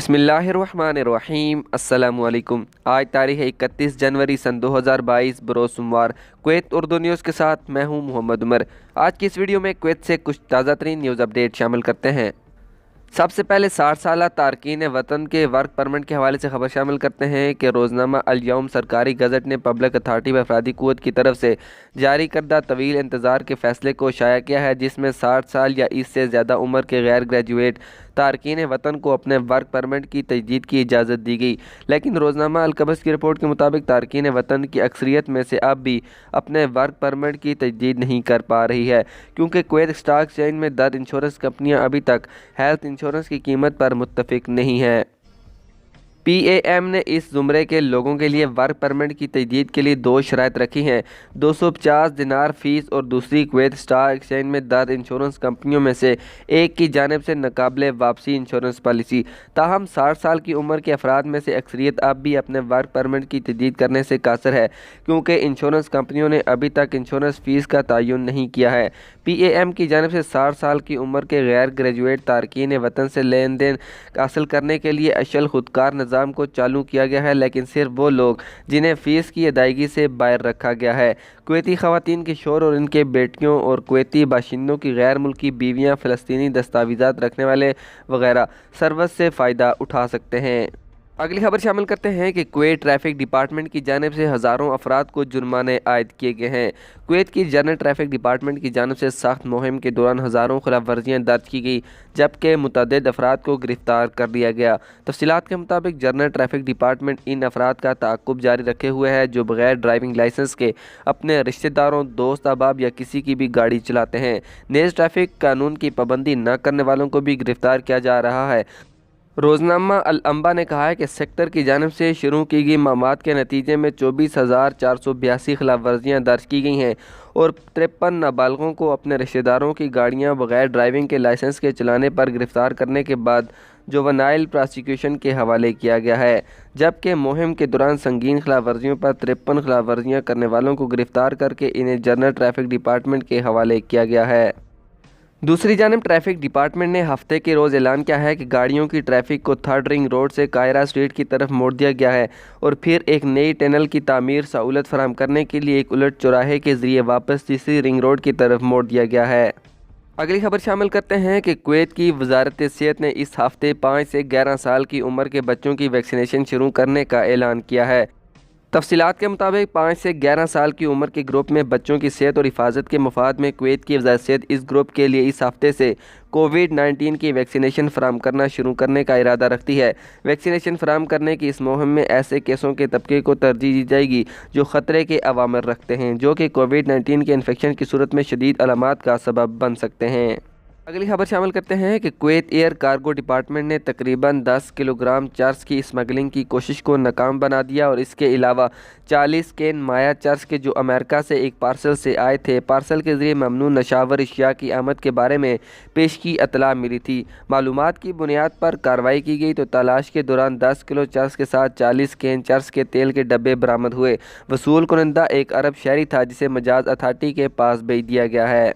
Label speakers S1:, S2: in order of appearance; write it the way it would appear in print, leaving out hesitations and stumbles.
S1: बिस्मिल्लाहिर्रहमानिर्रहीम। अस्सलामुअलैकुम। आज तारीख़ 31 जनवरी सन 2022 बरोज़ सोमवार। कुवैत उर्दू न्यूज़ के साथ मैं हूं मोहम्मद उमर। आज की इस वीडियो में कुवैत से कुछ ताज़ा तरीन न्यूज़ अपडेट शामिल करते हैं। सबसे पहले 60 साला तारकीन वतन के वर्क परमिट के हवाले से खबर शामिल करते हैं कि रोज़नामा अल यौम सरकारी गज़ट ने पब्लिक अथॉरिटी व अफरादी क़ुव्वत की तरफ से जारी करदा तवील इंतज़ार के फ़ैसले को शाया किया है, जिसमें 60 साल या इससे ज़्यादा उम्र के गैर ग्रेजुएट तारकीन वतन को अपने वर्क परमिट की तजदीद की इजाज़त दी गई। लेकिन रोज़नामा अल कबस की रिपोर्ट के मुताबिक तारकीन वतन की अक्सरियत में से अब भी अपने वर्क परमिट की तजदीद नहीं कर पा रही है, क्योंकि कुवैत स्टॉक एक्सचेंज में दर्ज इंश्योरेंस कंपनियां अभी तक हेल्थ इंश्योरेंस की कीमत पर मुत्तफिक नहीं हैं। PAM ने इस ज़ुमरे के लोगों के लिए वर्क परमिट की तजदीद के लिए दो शराइत रखी हैं: 250 दिनार फ़ीस और दूसरी कुवैत स्टॉक एक्सचेंज में दर्ज इंश्योरेंस कंपनियों में से एक की जानिब से नाकाबिले वापसी इंश्योरेंस पॉलिसी। ताहम 60 साल की उम्र के अफराद में से अक्सरियत अब भी अपने वर्क परमिट की तजदीद करने से कासर है, क्योंकि इंश्योरेंस कंपनियों ने अभी तक इंश्योरेंस फ़ीस का तयन नहीं किया है। PAM की जानिब से 60 साल की उम्र के गैर ग्रेजुएट तारकीन वतन से लेन देन हासिल करने के लिए अशल खुदकार निज़ाम को चालू किया गया है, लेकिन सिर्फ वो लोग जिन्हें फ़ीस की अदायगी से बाहर रखा गया है। कुवैती ख़वातीन के शोहर और इनके बेटियों और कुवैती बाशिंदों की गैर मुल्की बीवियाँ, फ़लस्तीनी दस्तावेज़ात रखने वाले वगैरह सर्विस से फ़ायदा उठा सकते हैं। अगली खबर शामिल करते हैं कि कुवैत ट्रैफिक डिपार्टमेंट की जानिब से हज़ारों अफराद को जुर्माने आयद किए गए हैं। कुवैत की जनरल ट्रैफिक डिपार्टमेंट की जानिब से सख्त मुहिम के दौरान हज़ारों खिलाफ वर्जियाँ दर्ज की गई, जबकि मुतअद्दिद अफराद को गिरफ्तार कर लिया गया। तफसीलात के मुताबिक जनरल ट्रैफिक डिपार्टमेंट इन अफराद का ताक़ुब जारी रखे हुए है जो बगैर ड्राइविंग लाइसेंस के अपने रिश्तेदारों, दोस्त अहबाब या किसी की भी गाड़ी चलाते हैं। नेज़ ट्रैफिक कानून की पाबंदी न करने वालों को भी गिरफ्तार किया जा रहा है। रोज़नामा अल अंबा ने कहा है कि सेक्टर की जानिब से शुरू की गई मामलात के नतीजे में 24,482 खिलाफ वर्जियाँ दर्ज की गई हैं और 53 नाबालगों को अपने रिश्तेदारों की गाड़ियाँ बगैर ड्राइविंग के लाइसेंस के चलाने पर गिरफ्तार करने के बाद जुवेनाइल प्रोसिक्यूशन के हवाले किया गया है, जबकि मुहिम के दौरान संगीन खिलाफ वर्जियों पर 53 खिलाफ वर्जियाँ करने वालों को गिरफ्तार करके इन्हें जनरल ट्रैफिक डिपार्टमेंट के हवाले किया गया है। दूसरी जानिब ट्रैफिक डिपार्टमेंट ने हफ्ते के रोज़ ऐलान किया है कि गाड़ियों की ट्रैफिक को थर्ड रिंग रोड से कायरा स्ट्रीट की तरफ मोड़ दिया गया है और फिर एक नई टनल की तामीर सहूलत फराहम करने के लिए एक उलट चौराहे के ज़रिए वापस तीसरी रिंग रोड की तरफ मोड़ दिया गया है। अगली खबर शामिल करते हैं कि कुवैत की वजारत सेहत ने इस हफ्ते 5 से 11 साल की उम्र के बच्चों की वैक्सीनेशन शुरू करने का ऐलान किया है। तफसीलात के मुताबिक 5 से 11 साल की उम्र के ग्रुप में बच्चों की सेहत और हिफाजत के मफाद में कुवैत की वज़ारत सेहत इस ग्रुप के लिए इस हफ्ते से कोविड-19 की वैक्सीनेशन फराहम करना शुरू करने का इरादा रखती है। वैक्सीनेशन फराहम करने की इस मुहिम में ऐसे केसों के तबके को तरजीह दी जाएगी जो ख़तरे के अवामिर रखते हैं, जो कि कोविड-19 के इन्फेक्शन की सूरत में शदीद अलामात का सबब बन सकते हैं। अगली खबर शामिल करते हैं कि कुवैत एयर कार्गो डिपार्टमेंट ने तकरीबन 10 किलोग्राम चर्स की स्मगलिंग की कोशिश को नाकाम बना दिया और इसके अलावा 40 कैन माया चर्स के जो अमेरिका से एक पार्सल से आए थे, पार्सल के ज़रिए ममनू नशावर अशिया की आमद के बारे में पेश की इतला मिली थी। मालूमात की बुनियाद पर कार्रवाई की गई तो तलाश के दौरान 10 किलो चर्स के साथ 40 कैन चर्स के तेल के डब्बे बरामद हुए। वसूल कुनंदा एक अरब शहरी था जिसे मजाज अथॉरिटी के पास भेज दिया गया है।